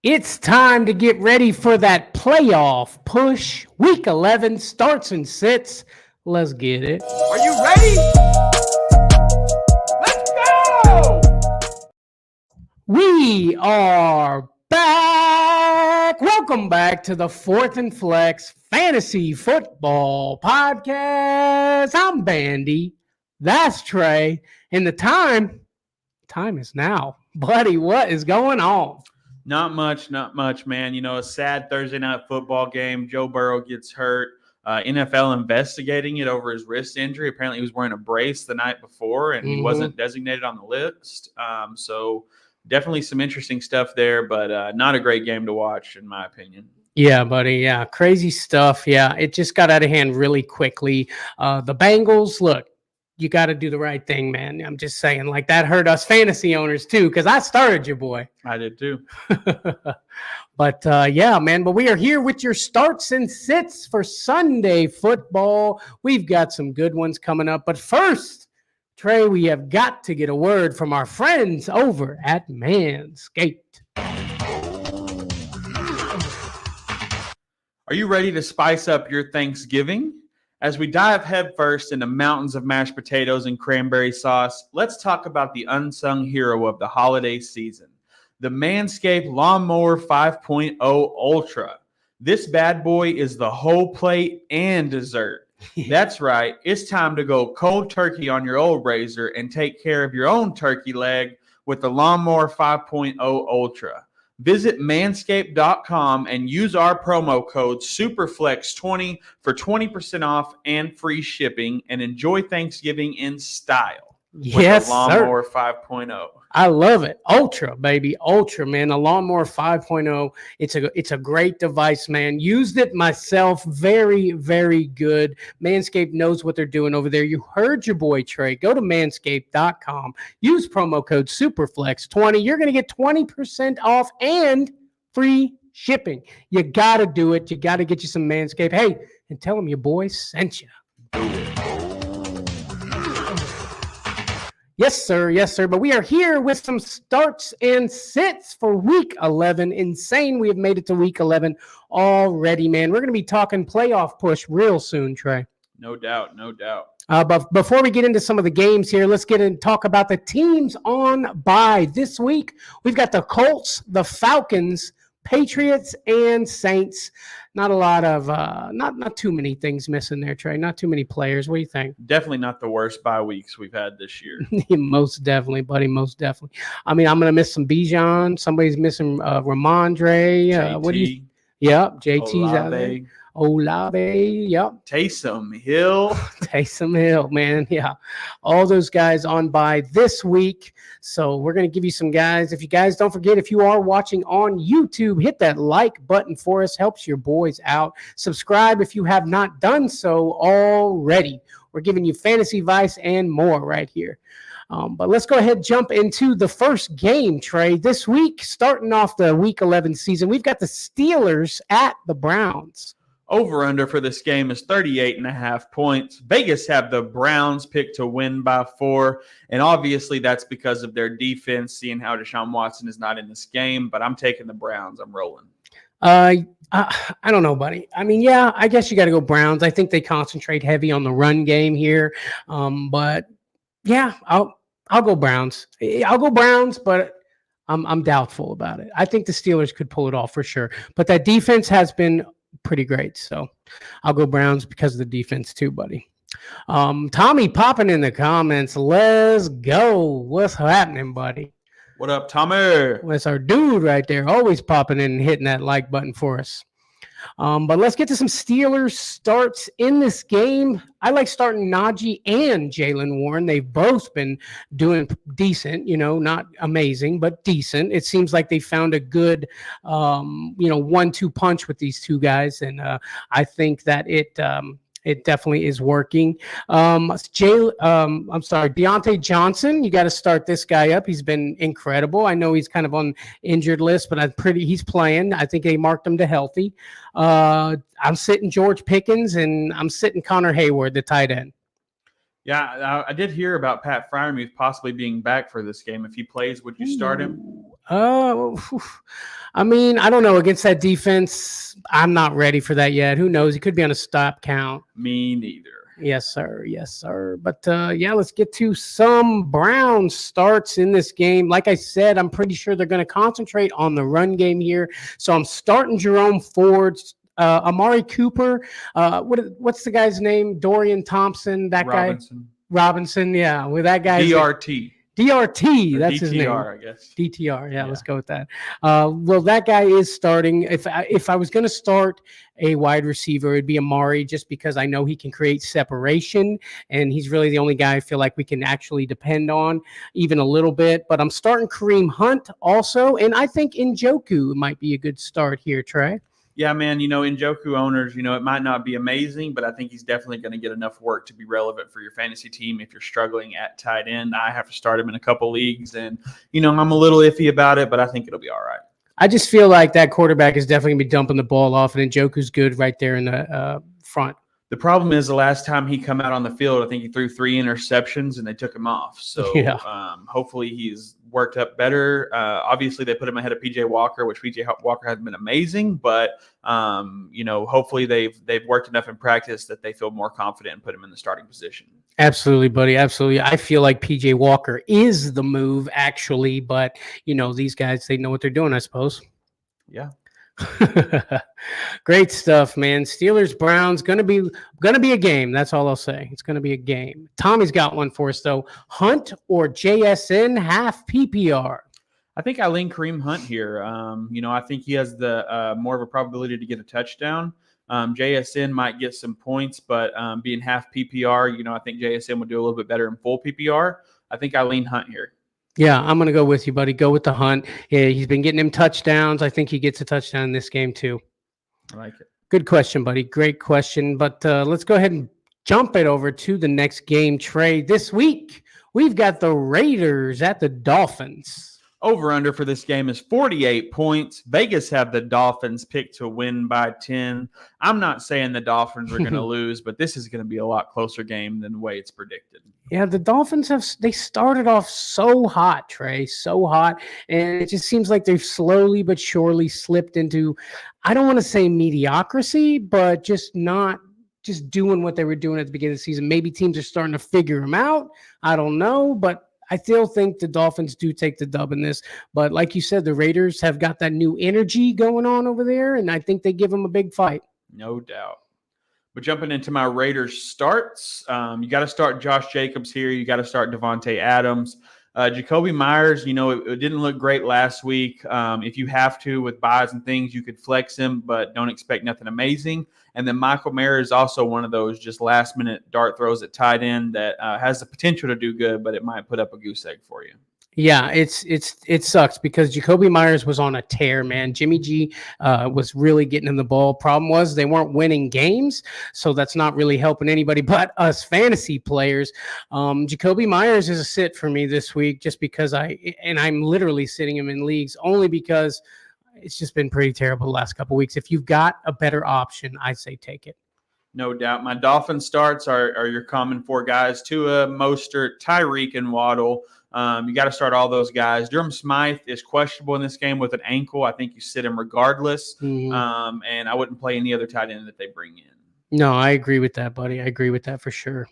It's time to get ready for that playoff push. Week 11 starts and sits. Let's get it. Are you ready? Let's go! We are back. Welcome back to the Fourth and Flex Fantasy Football Podcast. I'm Bandy. That's Trey. And the time is now. Buddy, what is going on? Not much, man. You know, a sad Thursday night football game. Joe Burrow gets hurt. NFL investigating it over his wrist injury. Apparently, he was wearing a brace the night before, and he wasn't designated on the list. So definitely some interesting stuff there, but not a great game to watch, in my opinion. Yeah, buddy. Yeah, crazy stuff. Yeah, it just got out of hand really quickly. The Bengals, look, you got to do the right thing, man. I'm just saying, like, that hurt us fantasy owners too, because I started you, boy. I did too. But yeah, man. But we are here with your starts and sits for Sunday football. We've got some good ones coming up. But first, Trey, we have got to get a word from our friends over at Manscaped. Are you ready to spice up your Thanksgiving? As we dive headfirst into mountains of mashed potatoes and cranberry sauce, let's talk about the unsung hero of the holiday season, the Manscaped Lawnmower 5.0 Ultra. This bad boy is the whole plate and dessert. That's right. It's time to go cold turkey on your old razor and take care of your own turkey leg with the Lawnmower 5.0 Ultra. Visit manscaped.com and use our promo code SUPERFLEX20 for 20% off and free shipping, and enjoy Thanksgiving in style with the Lawnmower 5.0. I love it. Ultra, baby. Ultra, man. The Lawnmower 5.0. It's a great device, man. Used it myself. Very, very good. Manscaped knows what they're doing over there. You heard your boy, Trey. Go to manscaped.com. Use promo code SUPERFLEX20. You're going to get 20% off and free shipping. You got to do it. You got to get you some Manscaped. Hey, and tell them your boy sent you. Yes, sir. Yes, sir. But we are here with some starts and sits for Week 11. Insane. We have made it to Week 11 already, man. We're going to be talking playoff push real soon, Trey. No doubt. No doubt. But before we get into some of the games here, let's get in and talk about the teams on bye this week. We've got the Colts, the Falcons, Patriots, and Saints. Not a lot of, not too many things missing there, Trey. Not too many players. What do you think? Definitely not the worst bye weeks we've had this year. Most definitely, buddy. Most definitely. I mean, I'm going to miss some Bijan. Somebody's missing Ramondre. What do you? Yep, JT's out there. Olave, yep. Taysom Hill, man. Yeah. All those guys on by this week. So we're going to give you some guys. If you guys don't forget, if you are watching on YouTube, hit that like button for us. Helps your boys out. Subscribe if you have not done so already. We're giving you fantasy advice and more right here. But let's go ahead and jump into the first game, Trey. This week, starting off the Week 11 season, we've got the Steelers at the Browns. Over-under for this game is 38.5 points. Vegas have the Browns picked to win by 4, and obviously that's because of their defense, seeing how Deshaun Watson is not in this game, but I'm taking the Browns. I'm rolling. I don't know, buddy. I mean, yeah, I guess you got to go Browns. I think they concentrate heavy on the run game here, but yeah, I'll go Browns. I'll go Browns, but I'm doubtful about it. I think the Steelers could pull it off for sure, but that defense has been pretty great. So I'll go Browns because of the defense too, buddy. Tommy popping in the comments. Let's go. What's happening, buddy? What up, Tommy? That's our dude right there. Always popping in and hitting that like button for us. But let's get to some Steelers starts in this game. I like starting Najee and Jaylen Warren. They've both been doing decent, not amazing, but decent. It seems like they found a good, 1-2 punch with these two guys. And I think that it definitely is working. Deontay Johnson, you got to start this guy up. He's been incredible. I know he's kind of on injured list, but he's playing. I think they marked him to healthy. I'm sitting George Pickens, and I'm sitting Connor Hayward, the tight end. Yeah, I did hear about Pat Freiermuth possibly being back for this game. If he plays, would you start him? Whew. I mean, I don't know. Against that defense, I'm not ready for that yet. Who knows? He could be on a stop count. Me neither. Yes, sir. Yes, sir. But yeah, let's get to some Brown starts in this game. Like I said, I'm pretty sure they're going to concentrate on the run game here. So I'm starting Jerome Ford, Amari Cooper. What's the guy's name? Dorian Thompson. That Robinson. guy. Robinson. Yeah, with that guy. DRT. DRT, Or that's DTR, his name. I guess. DTR, yeah, let's go with that. Well, that guy is starting. If I was going to start a wide receiver, it'd be Amari, just because I know he can create separation, and he's really the only guy I feel like we can actually depend on, even a little bit. But I'm starting Kareem Hunt also, and I think Njoku might be a good start here, Trey. Yeah, man, Njoku owners, it might not be amazing, but I think he's definitely going to get enough work to be relevant for your fantasy team if you're struggling at tight end. I have to start him in a couple leagues, and, I'm a little iffy about it, but I think it'll be all right. I just feel like that quarterback is definitely going to be dumping the ball off, and Njoku's good right there in the front. The problem is the last time he come out on the field, I think he threw 3 interceptions and they took him off. So yeah. Hopefully he's worked up better. Obviously they put him ahead of PJ Walker, which PJ Walker has been amazing, but hopefully they've worked enough in practice that they feel more confident and put him in the starting position. Absolutely, buddy. Absolutely. I feel like PJ Walker is the move actually, but these guys, they know what they're doing, I suppose. Yeah. Great stuff, man. Steelers Browns gonna be a game. That's all I'll say. It's gonna be a game. Tommy's got one for us though. Hunt or JSN half PPR? I think I lean Kareem Hunt here. I think he has the more of a probability to get a touchdown. JSN might get some points, but being half PPR, I think JSN would do a little bit better in full PPR. I think I lean Hunt here. Yeah, I'm going to go with you, buddy. Go with the Hunt. Yeah, he's been getting him touchdowns. I think he gets a touchdown in this game too. I like it. Good question, buddy. Great question. But let's go ahead and jump it over to the next game, Trey. This week, we've got the Raiders at the Dolphins. Over-under for this game is 48 points. Vegas have the Dolphins picked to win by 10. I'm not saying the Dolphins are going to lose, but this is going to be a lot closer game than the way it's predicted. Yeah, the Dolphins they started off so hot, Trey, so hot. And it just seems like they've slowly but surely slipped into, I don't want to say mediocrity, but just not just doing what they were doing at the beginning of the season. Maybe teams are starting to figure them out. I don't know, but I still think the Dolphins do take the dub in this. But like you said, the Raiders have got that new energy going on over there, and I think they give them a big fight. No doubt. But jumping into my Raiders starts, you got to start Josh Jacobs here. You got to start Devontae Adams. Jacoby Myers, it didn't look great last week. If you have to with buys and things, you could flex him, but don't expect nothing amazing. And then Michael Mayer is also one of those just last-minute dart throws at tight end that has the potential to do good, but it might put up a goose egg for you. Yeah, it sucks because Jacoby Myers was on a tear, man. Jimmy G was really getting in the ball. Problem was they weren't winning games, so that's not really helping anybody but us fantasy players. Jacoby Myers is a sit for me this week just because I'm literally sitting him in leagues only because it's just been pretty terrible the last couple of weeks. If you've got a better option, I say take it. No doubt. My Dolphin starts are your common 4 guys: Tua, Mostert, Tyreek, and Waddle. You got to start all those guys. Durham Smythe is questionable in this game with an ankle. I think you sit him regardless. Mm-hmm. And I wouldn't play any other tight end that they bring in. No, I agree with that, buddy. I agree with that for sure.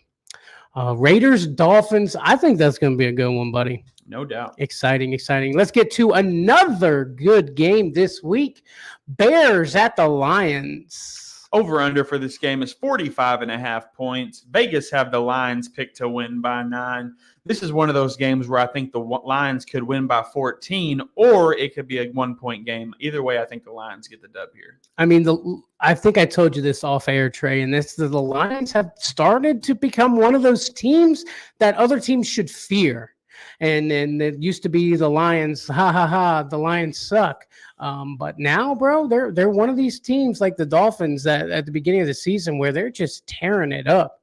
Raiders, Dolphins. I think that's going to be a good one, buddy. No doubt. Exciting. Let's get to another good game this week. Bears at the Lions. Over-under for this game is 45.5 points. Vegas have the Lions picked to win by 9. This is one of those games where I think the Lions could win by 14, or it could be a 1-point game. Either way, I think the Lions get the dub here. I mean, I think I told you this off air, Trey, and the Lions have started to become one of those teams that other teams should fear. And it used to be the Lions, the Lions suck. But now, bro, they're one of these teams like the Dolphins that at the beginning of the season where they're just tearing it up.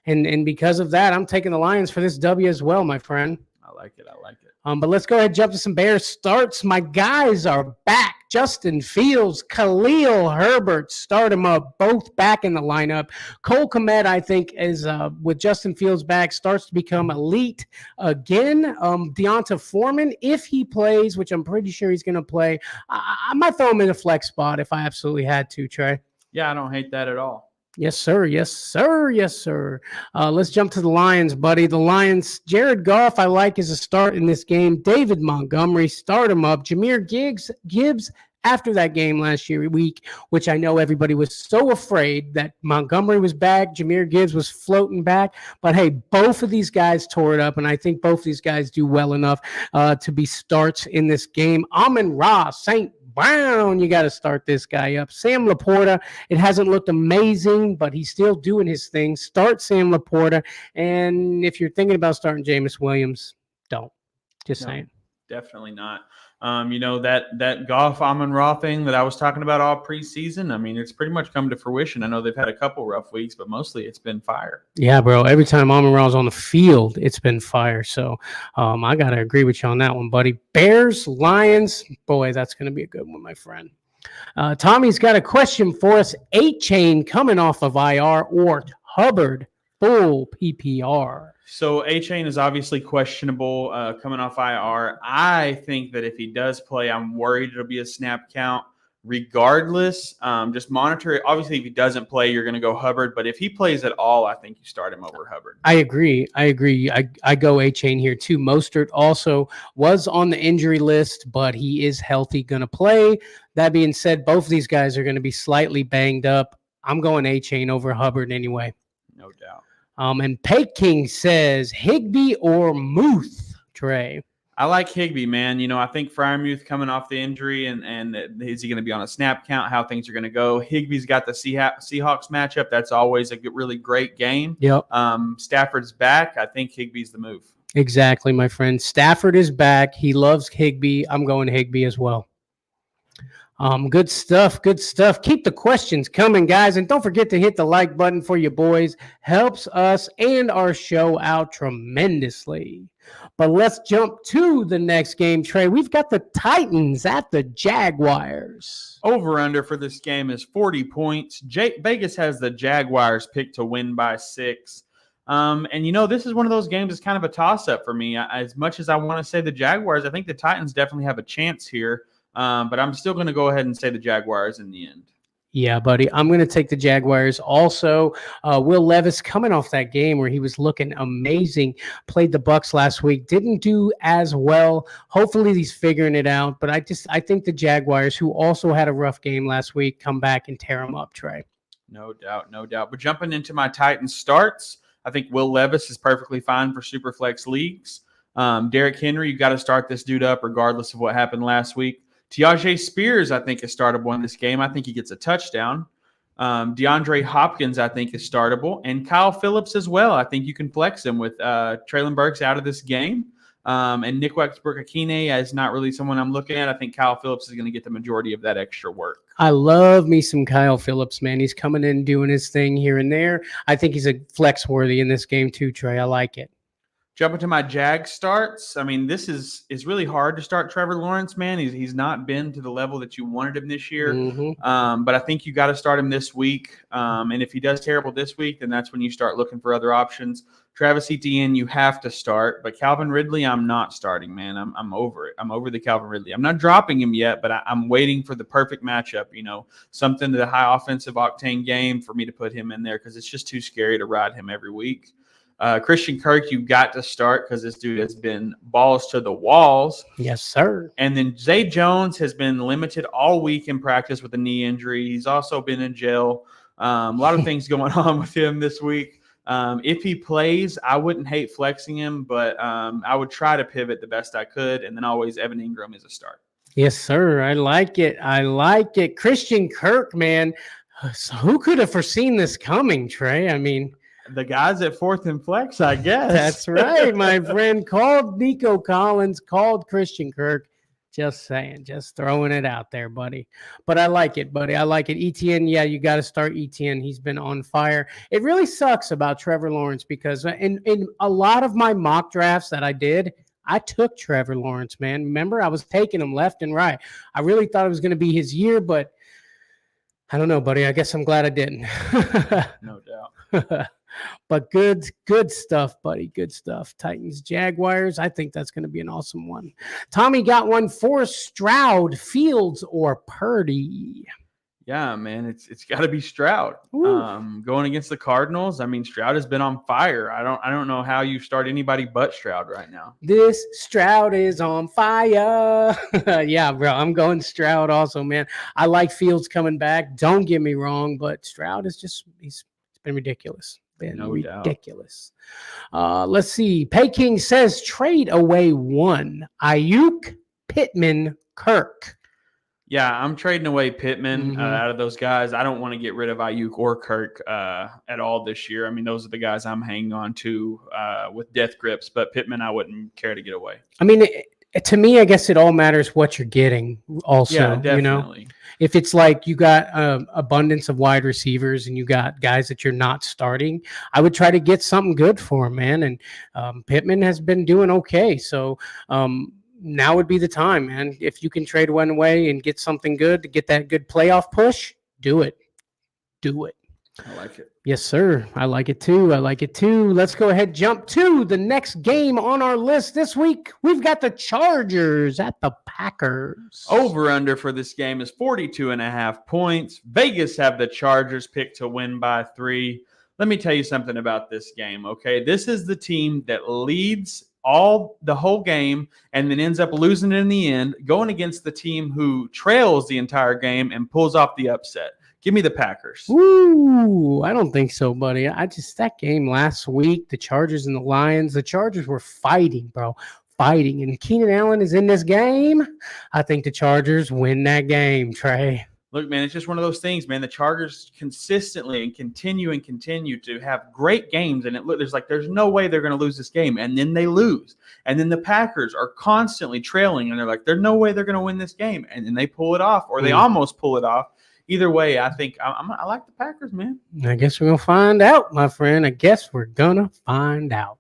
And because of that, I'm taking the Lions for this W as well, my friend. I I like it. I like it. But let's go ahead and jump to some Bears starts. My guys are back. Justin Fields, Khalil Herbert, start them up, both back in the lineup. Cole Kmet, I think, is with Justin Fields back, starts to become elite again. Deonta Foreman, if he plays, which I'm pretty sure he's going to play, I might throw him in a flex spot if I absolutely had to, Trey. Yeah, I don't hate that at all. Yes, sir. Yes, sir. Yes, sir. Let's jump to the Lions, buddy. The Lions, Jared Goff, I like as a start in this game. David Montgomery, start him up. Jahmyr Gibbs, after that game last week, which I know everybody was so afraid that Montgomery was back, Jahmyr Gibbs was floating back. But, hey, both of these guys tore it up, and I think both of these guys do well enough to be starts in this game. Amon-Ra, St. Brown, you got to start this guy up. Sam Laporta, it hasn't looked amazing, but he's still doing his thing. Start Sam Laporta. And if you're thinking about starting Jameis Williams, don't. Just saying. Definitely not. That Goff Amon-Ra thing that I was talking about all preseason, I mean, it's pretty much come to fruition. I know they've had a couple rough weeks, but mostly it's been fire. Yeah, bro. Every time Amon-Ra's on the field, it's been fire. So I got to agree with you on that one, buddy. Bears, Lions. Boy, that's going to be a good one, my friend. Tommy's got a question for us. 8-chain coming off of IR or Hubbard full PPR. So A-Chain is obviously questionable coming off IR. I think that if he does play, I'm worried it'll be a snap count. Regardless, just monitor it. Obviously, if he doesn't play, you're going to go Hubbard. But if he plays at all, I think you start him over Hubbard. I agree. I go A-Chain here too. Mostert also was on the injury list, but he is healthy, going to play. That being said, both of these guys are going to be slightly banged up. I'm going A-Chain over Hubbard anyway. No doubt. And Pake King says Higbee or Muth, Trey. I like Higbee, man. I think Freiermuth coming off the injury, and is he going to be on a snap count? How things are going to go? Higbee's got the Seahawks matchup. That's always a really great game. Yep. Stafford's back. I think Higbee's the move. Exactly, my friend. Stafford is back. He loves Higbee. I'm going Higbee as well. Good stuff. Good stuff. Keep the questions coming, guys. And don't forget to hit the like button for you boys. Helps us and our show out tremendously. But let's jump to the next game, Trey. We've got the Titans at the Jaguars. Over-under for this game is 40 points. Vegas has the Jaguars picked to win by 6. This is one of those games that's kind of a toss-up for me. As much as I want to say the Jaguars, I think the Titans definitely have a chance here. But I'm still going to go ahead and say the Jaguars in the end. Yeah, buddy. I'm going to take the Jaguars. Also, Will Levis coming off that game where he was looking amazing. Played the Bucs last week. Didn't do as well. Hopefully he's figuring it out. But I think the Jaguars, who also had a rough game last week, come back and tear them up, Trey. No doubt. No doubt. But jumping into my Titans starts, I think Will Levis is perfectly fine for Superflex leagues. Derrick Henry, you got to start this dude up regardless of what happened last week. Tyjae Spears, I think, is startable in this game. I think he gets a touchdown. DeAndre Hopkins, I think, is startable. And Kyle Phillips as well. I think you can flex him with Treylon Burks out of this game. And Nick Wexburg-Akine is not really someone I'm looking at. I think Kyle Phillips is going to get the majority of that extra work. I love me some Kyle Phillips, man. He's coming in doing his thing here and there. I think he's a flex worthy in this game too, Trey. I like it. Jumping to my Jag starts. I mean, this is really hard to start Trevor Lawrence, man. He's not been to the level that you wanted him this year. Mm-hmm. But I think you got to start him this week. And if he does terrible this week, then that's when you start looking for other options. Travis Etienne, you have to start. But Calvin Ridley, I'm not starting, man. I'm over it. I'm over the Calvin Ridley. I'm not dropping him yet, but I'm waiting for the perfect matchup, something to the high offensive octane game for me to put him in there because it's just too scary to ride him every week. Christian Kirk, you've got to start because this dude has been balls to the walls. Yes, sir. And then Zay Jones has been limited all week in practice with a knee injury. He's also been in jail. A lot of things going on with him this week. If he plays, I wouldn't hate flexing him, but I would try to pivot the best I could. And then always Evan Ingram is a start. Yes, sir. I like it. I like it. Christian Kirk, man. So who could have foreseen this coming, Trey? I mean, the guys at Fourth and Flex, I guess. That's right, my friend. Called Nico Collins, called Christian Kirk. Just saying, just throwing it out there, buddy. But I like it, buddy. I like it. Etienne, yeah, you got to start Etienne. He's been on fire. It really sucks about Trevor Lawrence because in a lot of my mock drafts that I did, I took Trevor Lawrence, man. Remember, I was taking him left and right. I really thought it was going to be his year, but I don't know, buddy. I guess I'm glad I didn't. No doubt. But good stuff, buddy. Good stuff. Titans, Jaguars. I think that's going to be an awesome one. Tommy got one for Stroud, Fields, or Purdy. Yeah, man, it's got to be Stroud. Going against the Cardinals. I mean, Stroud has been on fire. I don't know how you start anybody but Stroud right now. This Stroud is on fire. Yeah, bro, I'm going Stroud also, man. I like Fields coming back. Don't get me wrong, but Stroud is he's been ridiculous. No doubt. Ridiculous. Let's see. Peking says trade away one. Ayuk, Pittman, Kirk. Yeah, I'm trading away Pittman out of those guys. I don't want to get rid of Ayuk or Kirk at all this year. I mean, those are the guys I'm hanging on to with death grips, but Pittman I wouldn't care to get away. I mean, to me, I guess it all matters what you're getting also. Yeah, definitely. You know? If it's like you got abundance of wide receivers and you got guys that you're not starting, I would try to get something good for him, man. And Pittman has been doing okay. So now would be the time, man. If you can trade one away and get something good to get that good playoff push, do it. Do it. I like it. Yes, sir. I like it too. I like it too. Let's go ahead, jump to the next game on our list this week. We've got the Chargers at the Packers. Over under for this game is 42.5 points. Vegas have the Chargers picked to win by 3. Let me tell you something about this game, okay? This is the team that leads the whole game and then ends up losing in the end, going against the team who trails the entire game and pulls off the upset. Give me the Packers. Ooh, I don't think so, buddy. That game last week, the Chargers and the Lions, the Chargers were fighting, bro. Fighting. And Keenan Allen is in this game. I think the Chargers win that game, Trey. Look, man, it's just one of those things, man. The Chargers consistently and continue to have great games, and there's no way they're going to lose this game, and then they lose. And then the Packers are constantly trailing, and they're like, there's no way they're going to win this game, and then they pull it off, or they almost pull it off. Either way, I think I like the Packers, man. I guess we're going to find out, my friend. I guess we're going to find out.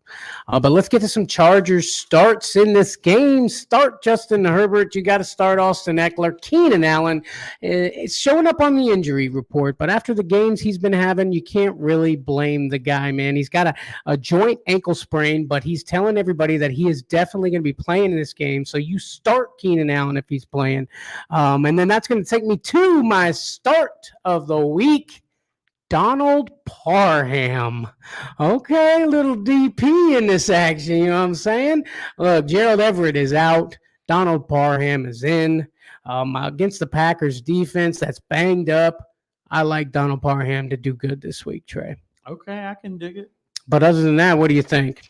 But let's get to some Chargers starts in this game. Start Justin Herbert. You got to start Austin Eckler. Keenan Allen is showing up on the injury report, but after the games he's been having, you can't really blame the guy, man. He's got a joint ankle sprain, but he's telling everybody that he is definitely going to be playing in this game. So you start Keenan Allen if he's playing. And then that's going to take me to my start of the week, Donald Parham. Okay, little DP in this action, you know what I'm saying? Look, Gerald Everett is out. Donald Parham is in. Against the Packers defense that's banged up. I like Donald Parham to do good this week, Trey. Okay, I can dig it. But other than that, what do you think?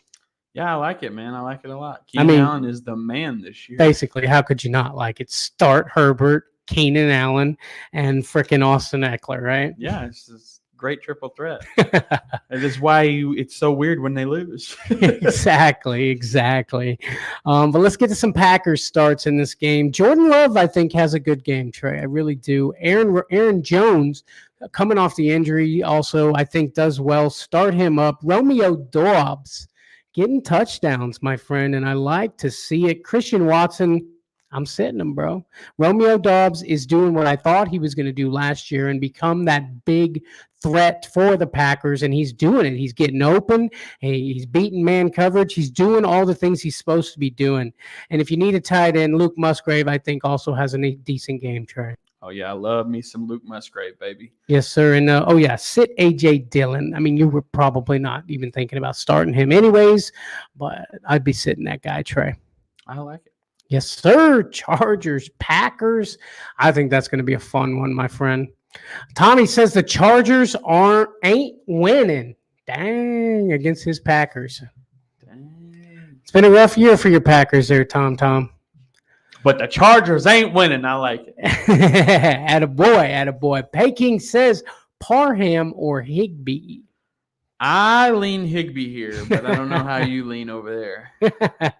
Yeah, I like it, man. I like it a lot. Keenan Allen is the man this year. Basically, how could you not like it? Start Herbert, Keenan Allen, and freaking Austin Eckler, right? Yeah, it's just great triple threat. That is why it's so weird when they lose. Exactly. But let's get to some Packers starts in this game. Jordan Love, I think, has a good game, Trey. I really do. Aaron Jones, coming off the injury, also, I think, does well. Start him up. Romeo Doubs getting touchdowns, my friend, and I like to see it. Christian Watson, I'm sitting him, bro. Romeo Doubs is doing what I thought he was going to do last year and become that big threat for the Packers, and he's doing it. He's getting open. He's beating man coverage. He's doing all the things he's supposed to be doing. And if you need a tight end, Luke Musgrave, I think, also has a decent game, Trey. Oh, yeah, I love me some Luke Musgrave, baby. Yes, sir. And, sit A.J. Dillon. I mean, you were probably not even thinking about starting him anyways, but I'd be sitting that guy, Trey. I like it. Yes, sir. Chargers, Packers. I think that's going to be a fun one, my friend. Tommy says the Chargers ain't winning. Dang, against his Packers. Dang. It's been a rough year for your Packers there, Tom. But the Chargers ain't winning. I like it. Attaboy. Peking says Parham or Higbee. I lean Higbee here, but I don't know how you lean over there.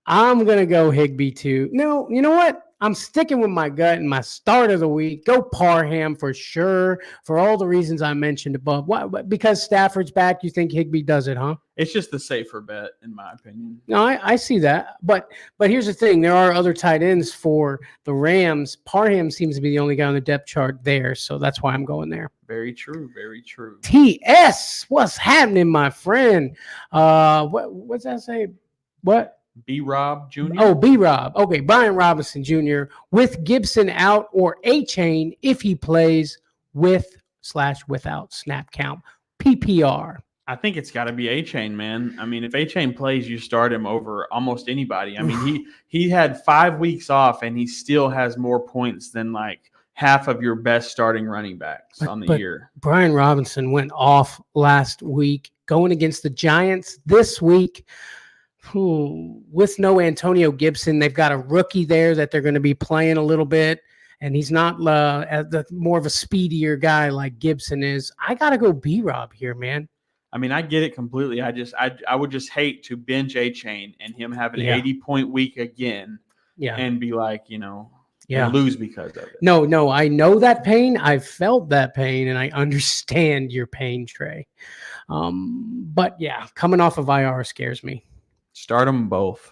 I'm going to go Higbee too. No, you know what? I'm sticking with my gut and my start of the week. Go Parham for sure, for all the reasons I mentioned above. What? Because Stafford's back, you think Higbee does it, huh? It's just the safer bet, in my opinion. No, I see that. But here's the thing. There are other tight ends for the Rams. Parham seems to be the only guy on the depth chart there, so that's why I'm going there. Very true. Very true. TS, what's happening, my friend? What's that say? What? B-Rob Jr.? Oh, B-Rob. Okay, Brian Robinson Jr. with Gibson out or A-Chain if he plays with/without snap count. PPR. I think it's got to be A-Chain, man. I mean, if A-Chain plays, you start him over almost anybody. I mean, he had 5 weeks off, and he still has more points than like half of your best starting running backs on the year. Brian Robinson went off last week going against the Giants this week. With no Antonio Gibson, they've got a rookie there that they're going to be playing a little bit, and he's not more of a speedier guy like Gibson is. I got to go B-Rob here, man. I mean, I get it completely. I would just hate to bench A-Chain and him have an 80-point week again and be like, lose because of it. No, I know that pain. I've felt that pain, and I understand your pain, Trey. But, yeah, coming off of IR scares me. Start them both.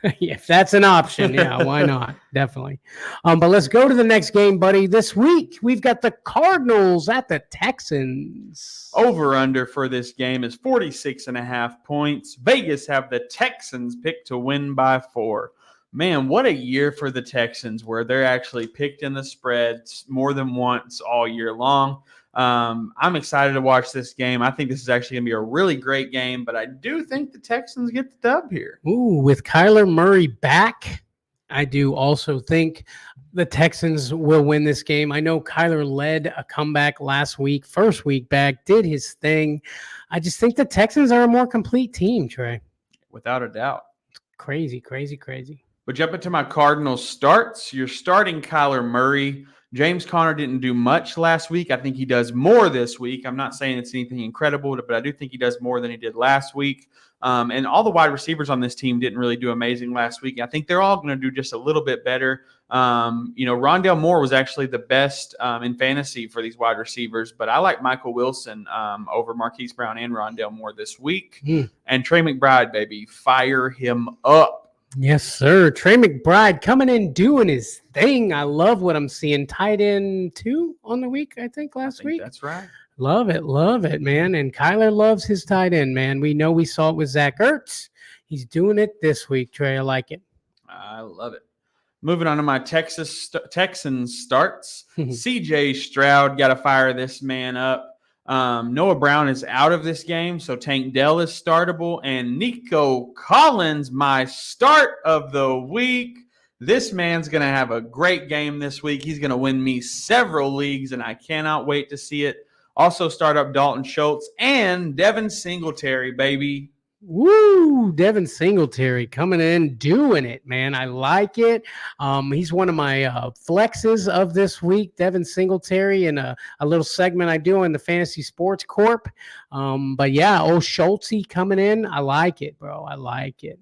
If that's an option, yeah, why not? Definitely. But let's go to the next game, buddy. This week, we've got the Cardinals at the Texans. Over-under for this game is 46.5 points. Vegas have the Texans picked to win by 4. Man, what a year for the Texans where they're actually picked in the spreads more than once all year long. I'm excited to watch this game. I think this is actually going to be a really great game, but I do think the Texans get the dub here. Ooh, with Kyler Murray back, I do also think the Texans will win this game. I know Kyler led a comeback last week, first week back, did his thing. I just think the Texans are a more complete team, Trey. Without a doubt. Crazy. But jumping to my Cardinals starts, you're starting Kyler Murray. James Conner didn't do much last week. I think he does more this week. I'm not saying it's anything incredible, but I do think he does more than he did last week. And all the wide receivers on this team didn't really do amazing last week. I think they're all going to do just a little bit better. Rondale Moore was actually the best in fantasy for these wide receivers, but I like Michael Wilson over Marquise Brown and Rondale Moore this week. And Trey McBride, baby, fire him up. Yes, sir. Trey McBride coming in doing his thing. I love what I'm seeing. Tight end 2 on the week, I think, last week. That's right. Love it, man. And Kyler loves his tight end, man. We know we saw it with Zach Ertz. He's doing it this week, Trey. I like it. I love it. Moving on to my Texans starts. C.J. Stroud got to fire this man up. Noah Brown is out of this game, so Tank Dell is startable. And Nico Collins, my start of the week. This man's going to have a great game this week. He's going to win me several leagues, and I cannot wait to see it. Also start up Dalton Schultz and Devin Singletary, baby. Woo! Devin Singletary coming in, doing it, man. I like it. He's one of my flexes of this week, Devin Singletary, in a little segment I do in the Fantasy Sports Corp. But yeah, Schultz coming in. I like it, bro. I like it.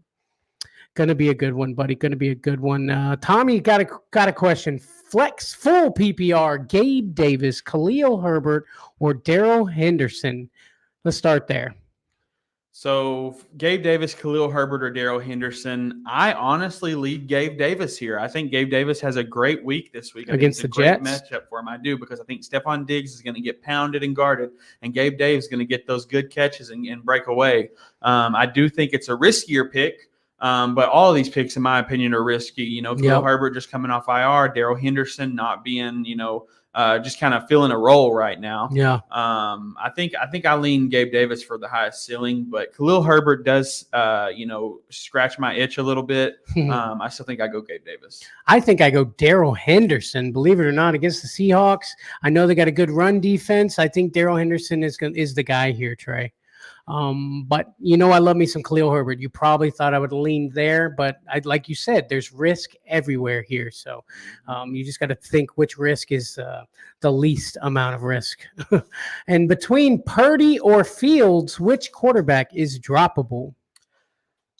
Gonna be a good one, buddy. Gonna be a good one. Tommy got a question. Flex full PPR, Gabe Davis, Khalil Herbert, or Darrell Henderson. Let's start there. So Gabe Davis, Khalil Herbert, or Darrell Henderson. I honestly lead Gabe Davis here. I think Gabe Davis has a great week this week. Against the Jets? Matchup for him. I do, because I think Stephon Diggs is going to get pounded and guarded, and Gabe Davis is going to get those good catches and break away. I do think it's a riskier pick. But all of these picks, in my opinion, are risky. Khalil Herbert just coming off IR, Darrell Henderson not being, just kind of filling a role right now. Yeah. I think I lean Gabe Davis for the highest ceiling, but Khalil Herbert does, scratch my itch a little bit. I still think I go Gabe Davis. I think I go Darrell Henderson, believe it or not, against the Seahawks. I know they got a good run defense. I think Darrell Henderson is the guy here, Trey. But I love me some Khalil Herbert. You probably thought I would lean there, but like you said, there's risk everywhere here. So you just got to think which risk is the least amount of risk. And between Purdy or Fields, which quarterback is droppable?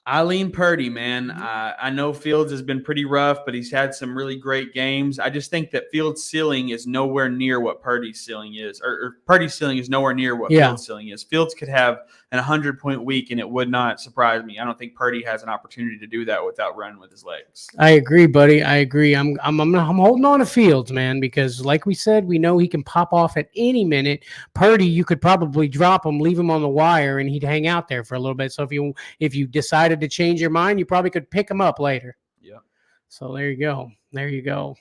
I lean Purdy, man. I know Fields has been pretty rough, but he's had some really great games. I just think that Fields' ceiling is nowhere near what Purdy's ceiling is, or Purdy's ceiling is nowhere near what Yeah. Fields' ceiling is. Fields could have an 100-point week, and it would not surprise me. I don't think Purdy has an opportunity to do that without running with his legs. I agree, buddy. I agree. I'm holding on to Fields, man, because like we said, we know he can pop off at any minute. Purdy, you could probably drop him, leave him on the wire, and he'd hang out there for a little bit. So if you decided to change your mind, you probably could pick him up later. Yeah. So there you go. There you go.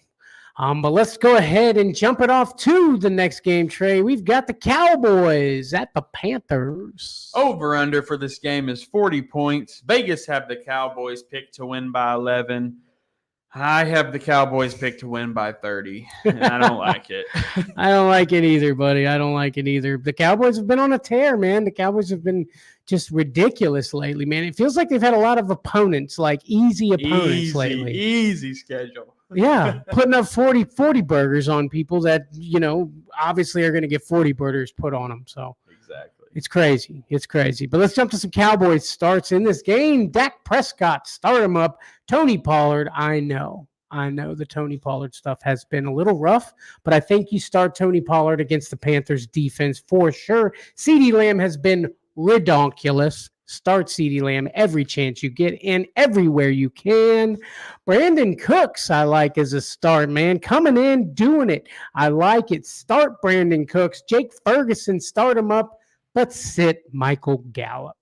But let's go ahead and jump it off to the next game, Trey. We've got the Cowboys at the Panthers. Over under for this game is 40 points. Vegas have the Cowboys picked to win by 11. I have the Cowboys picked to win by 30, and I don't like it. I don't like it either, buddy. I don't like it either. The Cowboys have been on a tear, man. The Cowboys have been just ridiculous lately, man. It feels like they've had a lot of opponents, like easy opponents lately. Easy schedule. Yeah, putting up 40 burgers on people that, obviously are going to get 40 burgers put on them. So Exactly. it's crazy. It's crazy. But let's jump to some Cowboys starts in this game. Dak Prescott, start him up. Tony Pollard, I know the Tony Pollard stuff has been a little rough, but I think you start Tony Pollard against the Panthers defense for sure. CeeDee Lamb has been redonkulous. Start CeeDee Lamb every chance you get and everywhere you can. Brandon Cooks, I like as a start, man. Coming in, doing it. I like it. Start Brandon Cooks. Jake Ferguson, start him up, but sit Michael Gallup.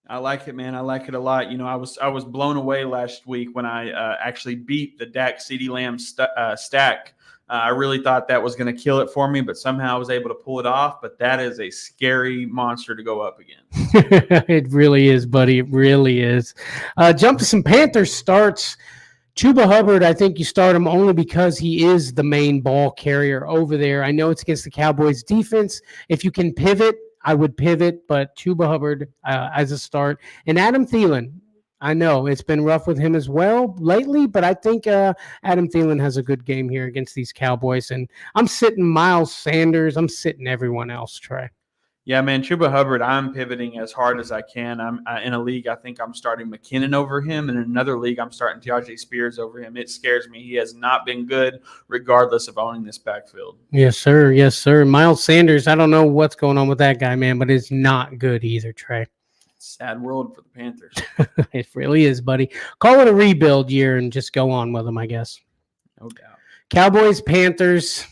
I like it, man. I like it a lot. I was blown away last week when I actually beat the Dak CeeDee Lamb stack. I really thought that was going to kill it for me, but somehow I was able to pull it off. But that is a scary monster to go up against. It really is, buddy. It really is. Jump to some Panthers starts. Chuba Hubbard, I think you start him only because he is the main ball carrier over there. I know it's against the Cowboys defense. If you can pivot, I would pivot, but Chuba Hubbard as a start. And Adam Thielen, I know it's been rough with him as well lately, but I think Adam Thielen has a good game here against these Cowboys. And I'm sitting Miles Sanders. I'm sitting everyone else, Trey. Yeah, man, Chuba Hubbard, I'm pivoting as hard as I can. I'm in a league, I think I'm starting McKinnon over him. And in another league, I'm starting Tyjae Spears over him. It scares me. He has not been good regardless of owning this backfield. Yes, sir. Yes, sir. Miles Sanders, I don't know what's going on with that guy, man, but it's not good either, Trey. Sad world for the Panthers. It really is, buddy. Call it a rebuild year and just go on with them, I guess. No doubt. Cowboys, Panthers.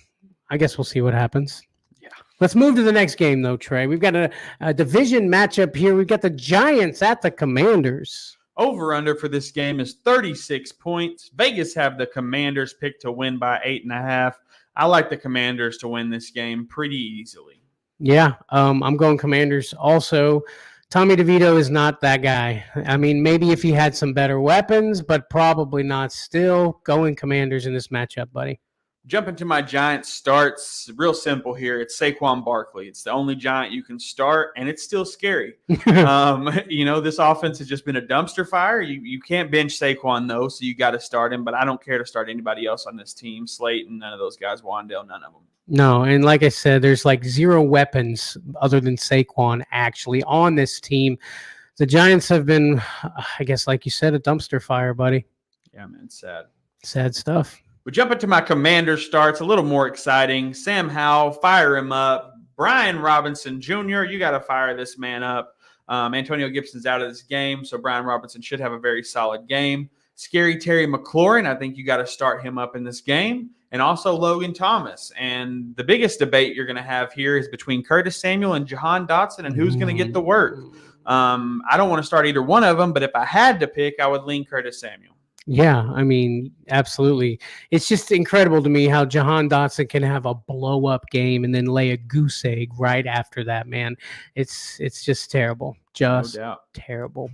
I guess we'll see what happens. Yeah. Let's move to the next game, though, Trey. We've got a division matchup here. We've got the Giants at the Commanders. Over under for this game is 36 points. Vegas have the Commanders picked to win by 8.5. I like the Commanders to win this game pretty easily. Yeah, I'm going Commanders also. Tommy DeVito is not that guy. I mean, maybe if he had some better weapons, but probably not. Still going Commanders in this matchup, buddy. Jumping to my Giants starts, real simple here. It's Saquon Barkley. It's the only Giant you can start, and it's still scary. This offense has just been a dumpster fire. You can't bench Saquon, though, so you got to start him, but I don't care to start anybody else on this team. Slayton, none of those guys. Wandale, none of them. No, and like I said, there's like zero weapons other than Saquon actually on this team. The Giants have been, I guess, like you said, a dumpster fire, buddy. Yeah, man, sad. Sad stuff. We jump into my Commanders starts, a little more exciting. Sam Howell, fire him up. Brian Robinson Jr., you got to fire this man up. Antonio Gibson's out of this game, so Brian Robinson should have a very solid game. Scary Terry McLaurin, I think you got to start him up in this game. And also Logan Thomas. And the biggest debate you're going to have here is between Curtis Samuel and Jahan Dotson and who's going to get the work. I don't want to start either one of them, but if I had to pick, I would lean Curtis Samuel. Yeah, I mean, absolutely. It's just incredible to me how Jahan Dotson can have a blow-up game and then lay a goose egg right after that, man. It's just terrible. Just No doubt. terrible.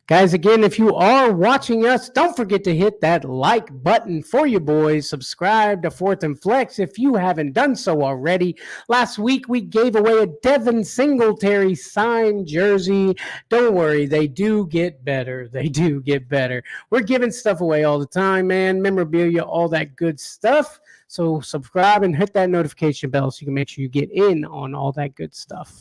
Guys, again, if you are watching us, don't forget to hit that like button for you boys. Subscribe to Fourth and Flex if you haven't done so already. Last week, we gave away a Devin Singletary signed jersey. Don't worry, they do get better. They do get better. We're giving stuff away all the time, man. Memorabilia, all that good stuff. So subscribe and hit that notification bell so you can make sure you get in on all that good stuff.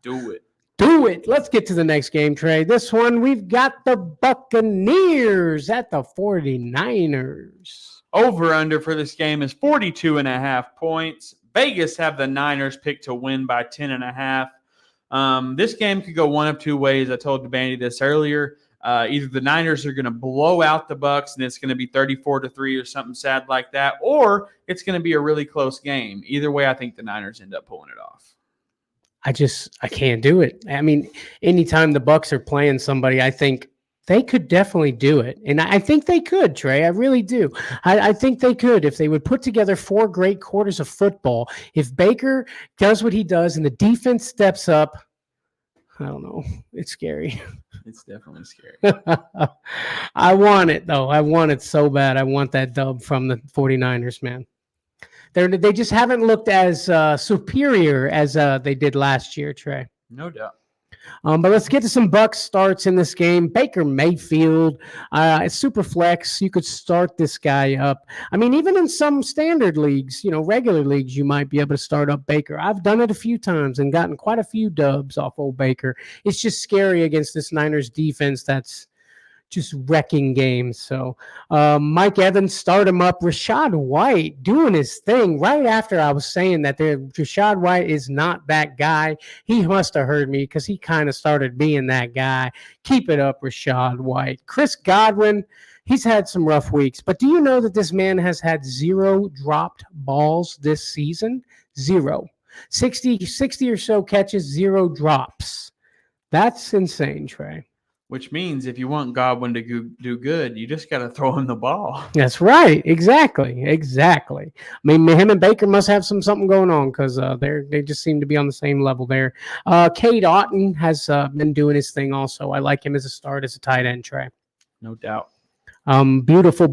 Do it. Do it. Let's get to the next game, Trey. This one, we've got the Buccaneers at the 49ers. Over under for this game is 42.5 points. Vegas have the Niners picked to win by 10.5. This game could go one of two ways. I told Bandy this earlier. Either the Niners are going to blow out the Bucs and it's going to be 34-3 or something sad like that, or it's going to be a really close game. Either way, I think the Niners end up pulling it off. I can't do it. I mean, anytime the Bucs are playing somebody, I think they could definitely do it. And I think they could, Trey. I really do. I think they could if they would put together 4 great quarters of football. If Baker does what he does and the defense steps up, I don't know. It's scary. It's definitely scary. I want it, though. I want it so bad. I want that dub from the 49ers, man. They just haven't looked as superior as they did last year, Trey. No doubt. But let's get to some Bucs starts in this game. Baker Mayfield, super flex. You could start this guy up. I mean, even in some standard leagues, regular leagues, you might be able to start up Baker. I've done it a few times and gotten quite a few dubs off old Baker. It's just scary against this Niners defense that's just wrecking games. So Mike Evans, start him up. Rachaad White doing his thing right after I was saying that Rachaad White is not that guy. He must have heard me because he kind of started being that guy. Keep it up, Rachaad White. Chris Godwin, he's had some rough weeks, but do you know that this man has had 0 dropped balls this season? 0. 60 or so catches, 0 drops. That's insane, Trey. Which means if you want Godwin to do good, you just got to throw him the ball. That's right. Exactly. I mean, him and Baker must have something going on because they just seem to be on the same level there. Cade Otton has been doing his thing also. I like him as a start as a tight end, Trey. No doubt. Beautiful.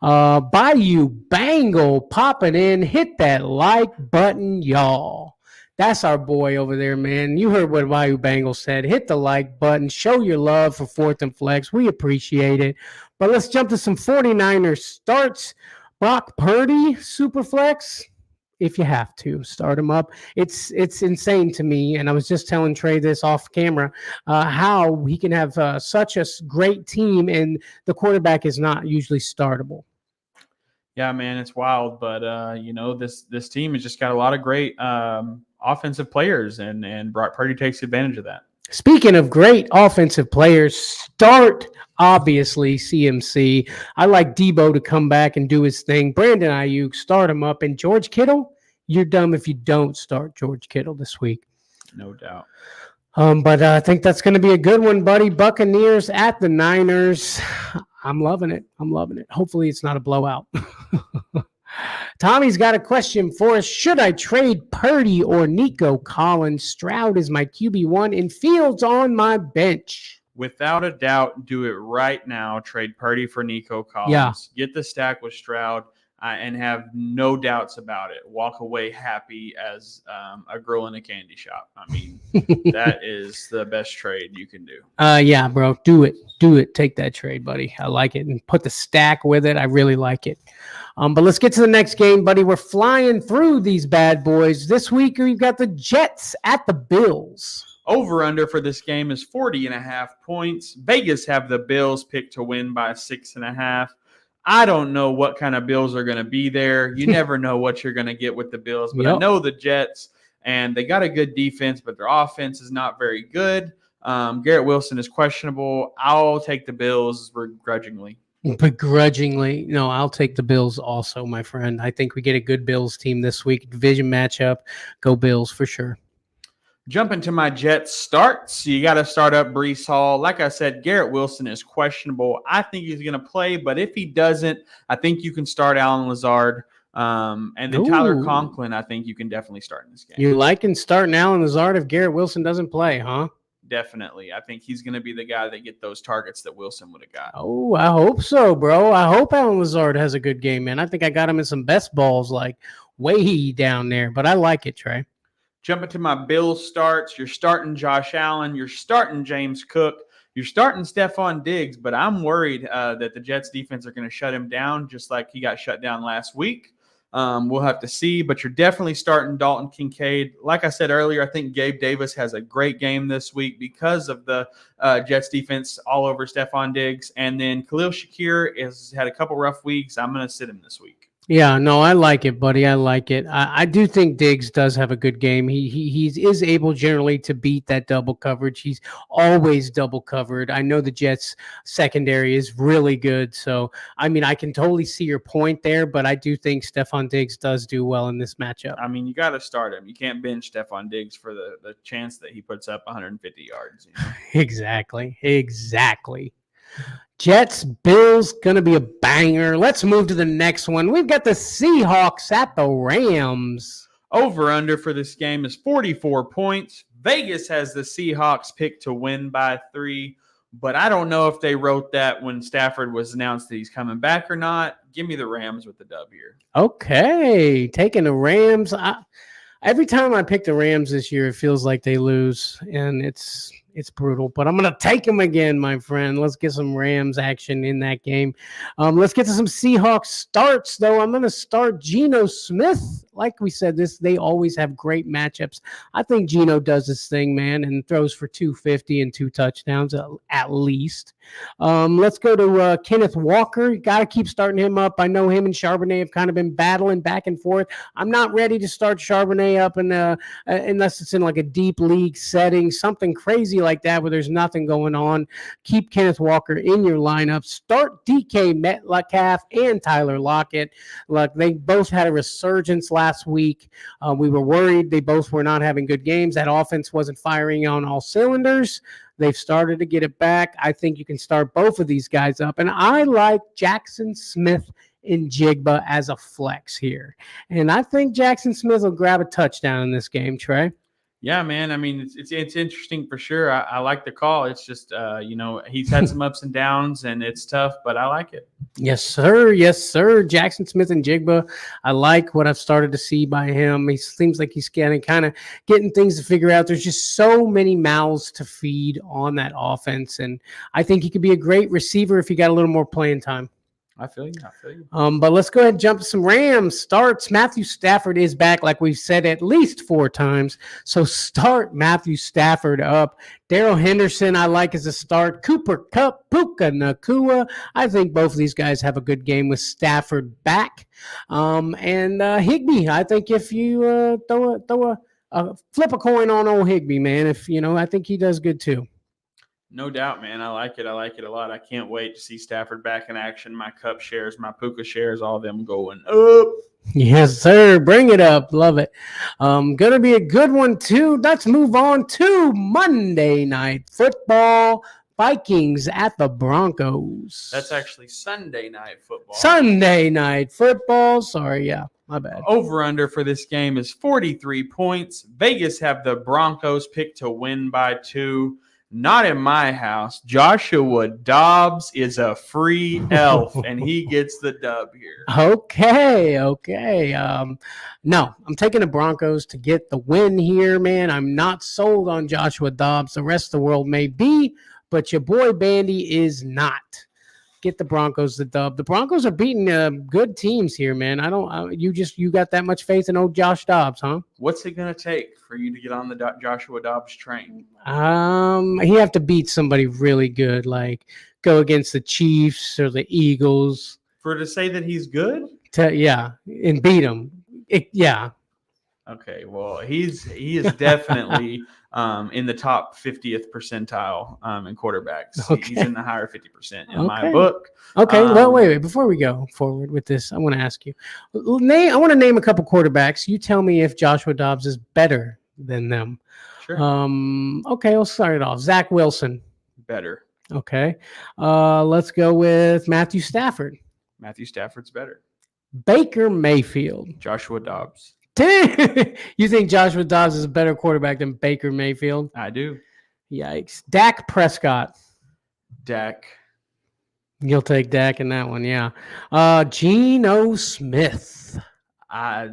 Bayou Bengal popping in. Hit that like button, y'all. That's our boy over there, man. You heard what Bayou Bengal said. Hit the like button. Show your love for 4th and Flex. We appreciate it. But let's jump to some 49ers starts. Brock Purdy, super flex. If you have to, start him up. It's insane to me, and I was just telling Trey this off camera, how he can have such a great team, and the quarterback is not usually startable. Yeah, man, it's wild. But, this team has just got a lot of great offensive players, and Brock Purdy takes advantage of that. Speaking of great offensive players, start, obviously, CMC. I like Debo to come back and do his thing. Brandon Ayuk, start him up. And George Kittle, you're dumb if you don't start George Kittle this week. No doubt. But I think that's going to be a good one, buddy. Buccaneers at the Niners. I'm loving it. Hopefully it's not a blowout. Tommy's got a question for us. Should I trade Purdy or Nico Collins? Stroud is my QB1 and Fields on my bench. Without a doubt, do it right now. Trade Purdy for Nico Collins. Yeah. Get the stack with Stroud and have no doubts about it. Walk away happy as a girl in a candy shop. I mean, that is the best trade you can do. Yeah, bro. Do it. Take that trade, buddy. I like it. And put the stack with it. I really like it. But let's get to the next game, buddy. We're flying through these bad boys. This week, we've got the Jets at the Bills. Over under for this game is 40.5 points. Vegas have the Bills picked to win by 6.5. I don't know what kind of Bills are going to be there. You never know what you're going to get with the Bills. But I know the Jets, and they got a good defense, but their offense is not very good. Garrett Wilson is questionable. I'll take the Bills begrudgingly. No, I'll take the Bills also, my friend. I think we get a good Bills team this week. Division matchup. Go Bills for sure. Jumping to my Jets starts. You got to start up Breece Hall. Like I said, Garrett Wilson is questionable. I think he's going to play, but if he doesn't, I think you can start Allen Lazard. And then Tyler Conklin, I think you can definitely start in this game. You liking starting Allen Lazard if Garrett Wilson doesn't play, huh? Definitely. I think he's going to be the guy that get those targets that Wilson would have got. Oh, I hope so, bro. I hope Allen Lazard has a good game, man. I think I got him in some best balls, like way down there, but I like it, Trey. Jumping to my Bills starts, you're starting Josh Allen, you're starting James Cook, you're starting Stephon Diggs, but I'm worried that the Jets defense are going to shut him down just like he got shut down last week. We'll have to see, but you're definitely starting Dalton Kincaid. Like I said earlier, I think Gabe Davis has a great game this week because of the Jets defense all over Stephon Diggs. And then Khalil Shakir has had a couple rough weeks. I'm going to sit him this week. Yeah, no, I like it, buddy. I like it. I do think Diggs does have a good game. He is able generally to beat that double coverage. He's always double covered. I know the Jets secondary is really good. So, I mean, I can totally see your point there, but I do think Stephon Diggs does do well in this matchup. I mean, you got to start him. You can't bench Stephon Diggs for the chance that he puts up 150 yards. You know? Exactly. Jets, Bills, going to be a banger. Let's move to the next one. We've got the Seahawks at the Rams. Over-under for this game is 44 points. Vegas has the Seahawks picked to win by 3, but I don't know if they wrote that when Stafford was announced that he's coming back or not. Give me the Rams with the dub here. Okay, taking the Rams. Every time I pick the Rams this year, it feels like they lose, and it's brutal. But I'm going to take them again, my friend. Let's get some Rams action in that game. Let's get to some Seahawks starts, though. I'm going to start Geno Smith. Like we said, they always have great matchups. I think Geno does this thing, man, and throws for 250 and 2 touchdowns at least. Let's go to Kenneth Walker. Got to keep starting him up. I know him and Charbonnet have kind of been battling back and forth. I'm not ready to start Charbonnet up unless it's in like a deep league setting, something crazy like that where there's nothing going on. Keep Kenneth Walker in your lineup. Start DK Metcalf and Tyler Lockett. Look, they both had a resurgence last week. We were worried they both were not having good games. That offense wasn't firing on all cylinders. They've started to get it back. I think you can start both of these guys up. And I like Jackson Smith and Jigba as a flex here. And I think Jackson Smith will grab a touchdown in this game, Trey. Yeah, man. I mean, it's interesting for sure. I like the call. It's just, he's had some ups and downs, and it's tough, but I like it. Yes, sir. Yes, sir. Jackson Smith and Jigba. I like what I've started to see by him. He seems like he's kind of getting things to figure out. There's just so many mouths to feed on that offense, and I think he could be a great receiver if he got a little more playing time. I feel you. But let's go ahead and jump to some Rams starts. Matthew Stafford is back, like we've said at least 4 times. So start Matthew Stafford up. Darrell Henderson, I like as a start. Cooper Kupp, Puka Nacua. I think both of these guys have a good game with Stafford back. And Higbee, I think if you flip a coin on old Higbee, man, I think he does good too. No doubt, man. I like it. I like it a lot. I can't wait to see Stafford back in action. My Kupp shares, my Puka shares, all of them going up. Yes, sir. Bring it up. Love it. Gonna be a good one, too. Let's move on to Monday Night Football. Vikings at the Broncos. That's actually Sunday Night Football. Sunday Night Football. Sorry, yeah. My bad. Over-under for this game is 43 points. Vegas have the Broncos picked to win by 2. Not in my house. Joshua Dobbs is a free elf, and he gets the dub here. Okay. No, I'm taking the Broncos to get the win here, man. I'm not sold on Joshua Dobbs. The rest of the world may be, but your boy Bandy is not. Get the Broncos the dub. The Broncos are beating good teams here, man. You got that much faith in old Josh Dobbs, huh? What's it gonna take for you to get on the Joshua Dobbs train? He have to beat somebody really good, like go against the Chiefs or the Eagles. For to say that he's good? And beat them. Yeah. Okay, well, he is definitely in the top 50th percentile in quarterbacks. Okay. He's in the higher 50% in my book. Okay, well, wait. Before we go forward with this, I want to ask you. I want to name a couple quarterbacks. You tell me if Joshua Dobbs is better than them. Sure. Okay, let's start it off. Zach Wilson. Better. Okay. Let's go with Matthew Stafford. Matthew Stafford's better. Baker Mayfield. Joshua Dobbs. You think Joshua Dobbs is a better quarterback than Baker Mayfield? I do. Yikes. Dak Prescott. Dak. You'll take Dak in that one, yeah. Geno Smith.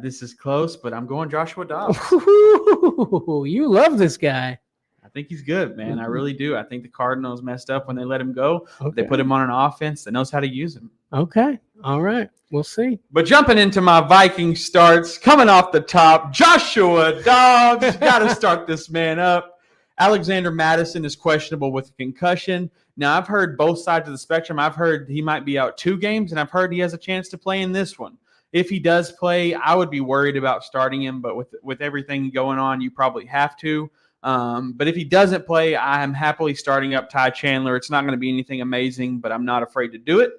This is close, but I'm going Joshua Dobbs. You love this guy. I think he's good, man. I really do. I think the Cardinals messed up when they let him go. Okay. They put him on an offense that knows how to use him. Okay. All right. We'll see. But jumping into my Viking starts, coming off the top, Joshua Dobbs, got to start this man up. Alexander Madison is questionable with a concussion. Now, I've heard both sides of the spectrum. I've heard he might be out 2 games, and I've heard he has a chance to play in this one. If he does play, I would be worried about starting him, but with everything going on, you probably have to. But if he doesn't play, I am happily starting up Ty Chandler. It's not going to be anything amazing, but I'm not afraid to do it.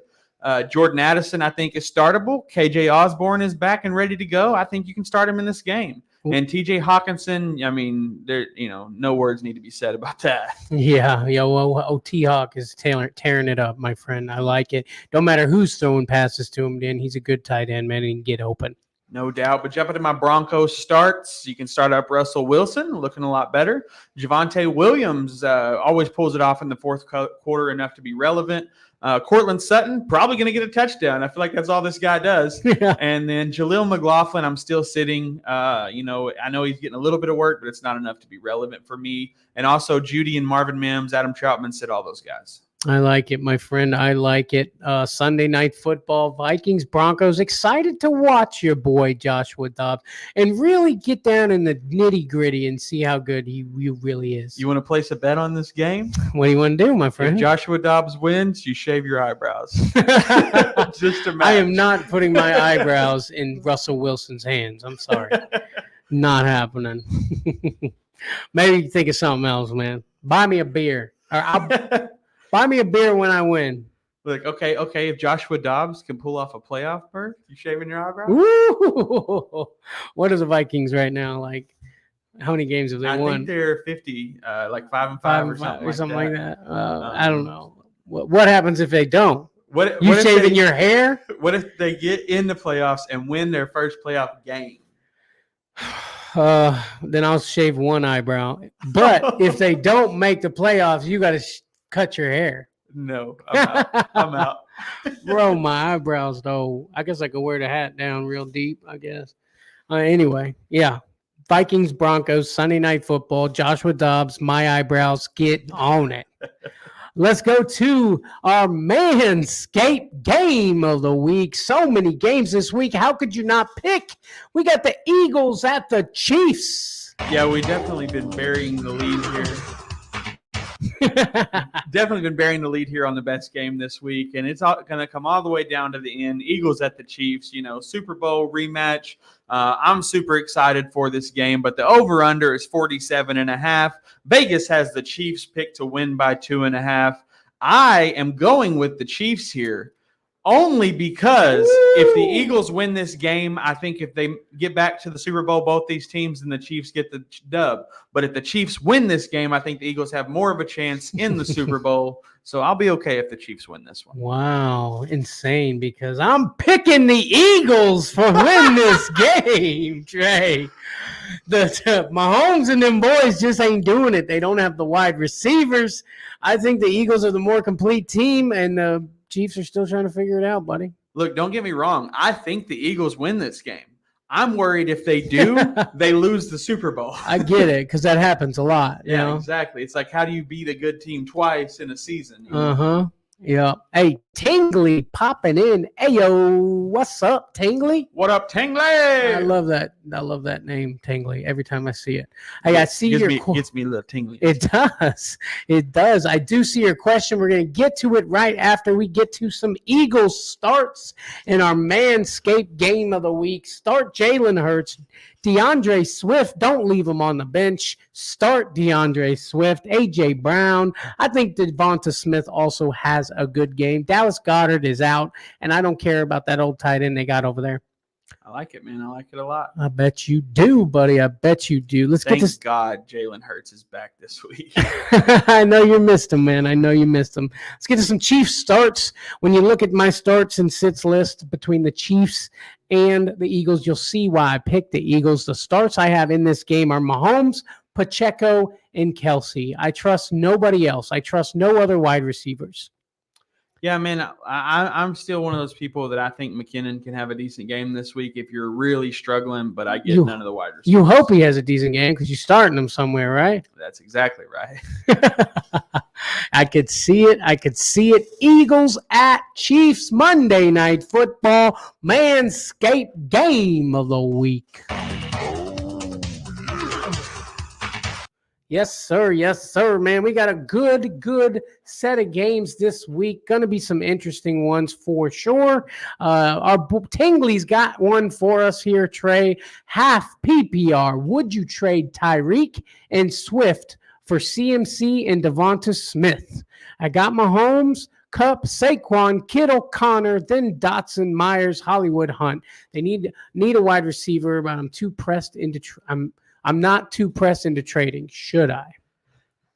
Jordan Addison, I think, is startable. KJ Osborne is back and ready to go. I think you can start him in this game. And TJ Hawkinson, I mean, there, no words need to be said about that. Yeah. Well, T-Hawk is tearing it up, my friend. I like it. Don't matter who's throwing passes to him, then he's a good tight end, man. He can get open. No doubt. But jumping to my Broncos starts, you can start up Russell Wilson, looking a lot better. Javonte Williams always pulls it off in the fourth quarter enough to be relevant. Cortland Sutton, probably going to get a touchdown. I feel like that's all this guy does. Yeah. And then Jaleel McLaughlin, I'm still sitting. I know he's getting a little bit of work, but it's not enough to be relevant for me. And also Judy and Marvin Mims, Adam Troutman, sit all those guys. I like it, my friend. I like it. Sunday night football, Vikings, Broncos. Excited to watch your boy Joshua Dobbs and really get down in the nitty gritty and see how good he really is. You want to place a bet on this game? What do you want to do, my friend? If Joshua Dobbs wins, you shave your eyebrows. Just a match. I am not putting my eyebrows in Russell Wilson's hands. I'm sorry. Not happening. Maybe think of something else, man. Buy me a beer. Or buy me a beer when I win. Look, okay. If Joshua Dobbs can pull off a playoff berth, you shaving your eyebrows? Woo! What are the Vikings right now? Like, how many games have they won? I think they're 50, like 5-5 or something like that. I don't know. What happens if they don't? What shaving your hair? What if they get in the playoffs and win their first playoff game? Then I'll shave one eyebrow. But if they don't make the playoffs, you got to cut your hair. No, I'm out. Bro, my eyebrows, though. I guess I could wear the hat down real deep, I guess. Anyway, yeah. Vikings, Broncos, Sunday night football. Joshua Dobbs, my eyebrows, get on it. Let's go to our Manscaped game of the week. So many games this week. How could you not pick? We got the Eagles at the Chiefs. Yeah, we definitely been burying the lead here. Definitely been bearing the lead here on the best game this week, and it's going to come all the way down to the end. Eagles at the Chiefs, Super Bowl rematch. I'm super excited for this game, but the over-under is 47.5. Vegas has the Chiefs picked to win by 2.5. I am going with the Chiefs here only because if the Eagles win this game, I think if they get back to the Super Bowl, both these teams, and the Chiefs get the dub. But if the Chiefs win this game, I think the Eagles have more of a chance in the Super Bowl. So I'll be okay if the Chiefs win this one. Wow, insane, because I'm picking the Eagles for win this game, Trey. The Mahomes and them boys just ain't doing it. They don't have the wide receivers. I think the Eagles are the more complete team, and the Chiefs are still trying to figure it out, buddy. Look, don't get me wrong. I think the Eagles win this game. I'm worried if they do, they lose the Super Bowl. I get it, because that happens a lot. You know? Exactly. It's like, how do you beat a good team twice in a season? Uh-huh. Yeah. Hey, Tingley popping in. Ayo, what's up, Tingley? What up, Tingley? I love that. I love that name, Tingley. Every time I see it, hey, I see gets me a little tingly. It does. It does. I do see your question. We're going to get to it right after we get to some Eagles starts in our Manscaped game of the week. Start Jalen Hurts. DeAndre Swift, don't leave him on the bench. Start DeAndre Swift. A.J. Brown. I think Devonta Smith also has a good game. Dallas Goedert is out, and I don't care about that old tight end they got over there. I like it, man. I like it a lot. I bet you do, buddy. I bet you do. Thank God Jalen Hurts is back this week. I know you missed him, man. I know you missed him. Let's get to some Chiefs starts. When you look at my starts and sits list between the Chiefs and the Eagles, you'll see why I picked the Eagles. The starts I have in this game are Mahomes, Pacheco, and Kelsey. I trust nobody else. I trust no other wide receivers. Yeah, man, I'm still one of those people that I think McKinnon can have a decent game this week if you're really struggling, but I get none of the wide receivers. You hope he has a decent game because you're starting him somewhere, right? That's exactly right. I could see it. I could see it. Eagles at Chiefs, Monday Night Football, Manscaped game of the week. Yes, sir. Yes, sir, man. We got a good set of games this week. Going to be some interesting ones for sure. Our Tingley's got one for us here, Trey. Half PPR. Would you trade Tyreek and Swift for CMC and Devonta Smith? I got Mahomes, Kupp, Saquon, Kittle, Connor, then Dotson, Myers, Hollywood, Hunt. They need a wide receiver, but I'm too pressed into I'm not too pressed into trading. Should I?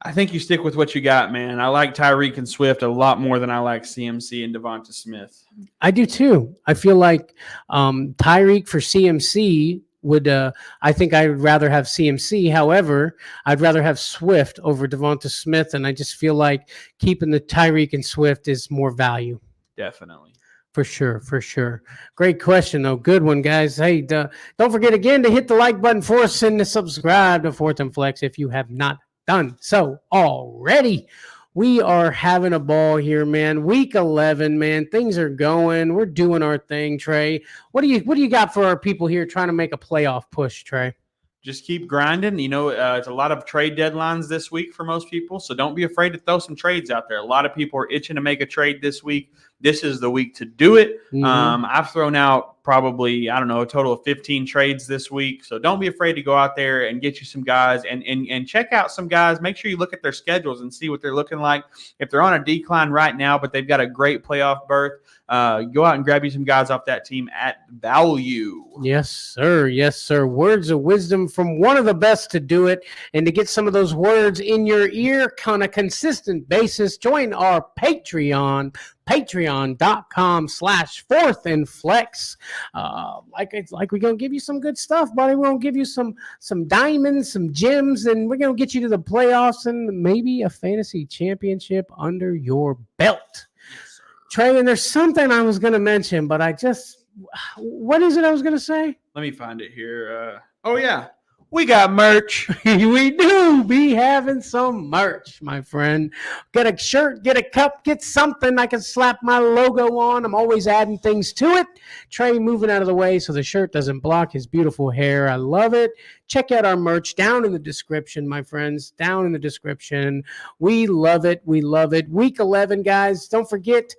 I think you stick with what you got, man. I like Tyreek and Swift a lot more than I like CMC and Devonta Smith. I do too. I feel like Tyreek for CMC would. I think I would rather have CMC. However, I'd rather have Swift over Devonta Smith, and I just feel like keeping the Tyreek and Swift is more value. Definitely. For sure. Great question, though. Good one, guys. Hey, don't forget again to hit the like button for us and to subscribe to Fourth and Flex if you have not done so already. We are having a ball here, man. Week 11, man. Things are going. We're doing our thing, Trey. What do you got for our people here trying to make a playoff push, Trey? Just keep grinding. You know, it's a lot of trade deadlines this week for most people, so don't be afraid to throw some trades out there. A lot of people are itching to make a trade this week. This is the week to do it. Mm-hmm. I've thrown out probably, a total of 15 trades this week. So don't be afraid to go out there and get you some guys and check out some guys. Make sure you look at their schedules and see what they're looking like. If they're on a decline right now, but they've got a great playoff berth, go out and grab you some guys off that team at value. Yes, sir. Yes, sir. Words of wisdom from one of the best to do it. And to get some of those words in your ear on a consistent basis, join our Patreon. Patreon.com/4thandflex. Like we're gonna give you some good stuff, buddy. We're gonna give you some diamonds, some gems, and we're gonna get you to the playoffs and maybe a fantasy championship under your belt. Yes, Trey, and there's something I was gonna mention, but what is it I was gonna say? Let me find it here. Oh yeah. We got merch. We do be having some merch, my friend. Get a shirt, get a cup, get something I can slap my logo on. I'm always adding things to it. Trey moving out of the way so the shirt doesn't block his beautiful hair. I love it. Check out our merch down in the description, my friends. Down in the description. We love it. We love it. Week 11, guys. Don't forget,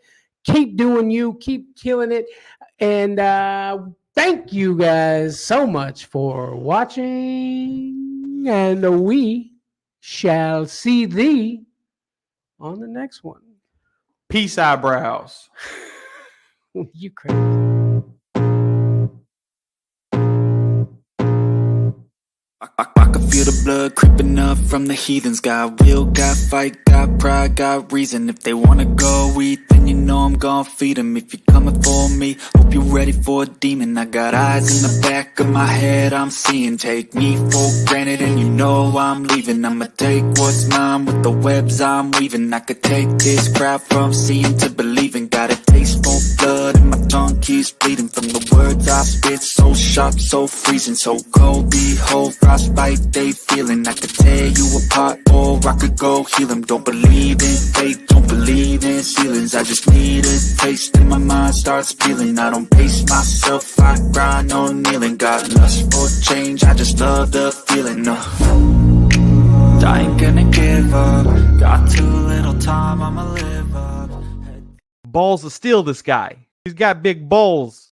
keep doing you. Keep killing it. And thank you guys so much for watching, and we shall see thee on the next one. Peace, eyebrows. You crazy. I can feel the blood creeping up from the heathens. Got will, got fight, got pride, got reason. If they wanna go eat, then you know I'm gon' feed them. If you're coming for me, hope you're ready for a demon. I got eyes in the back of my head, I'm seeing. Take me for granted and you know I'm leaving. I'ma take what's mine with the webs I'm weaving. I could take this crowd from seeing to believing. Got a taste for blood and my tongue keeps bleeding. From the words I spit, so sharp, so freezing. So cold, behold, frostbite they feeling. I could tear you apart or I could go heal them. Don't believe in fate, don't believe in ceilings. I just need a taste and my mind starts peeling. I don't pace myself, I grind on kneeling. Got lust for change, I just love the feeling. I ain't gonna give up. Got too little time, I'ma live up. Balls to steal this guy. He's got big balls.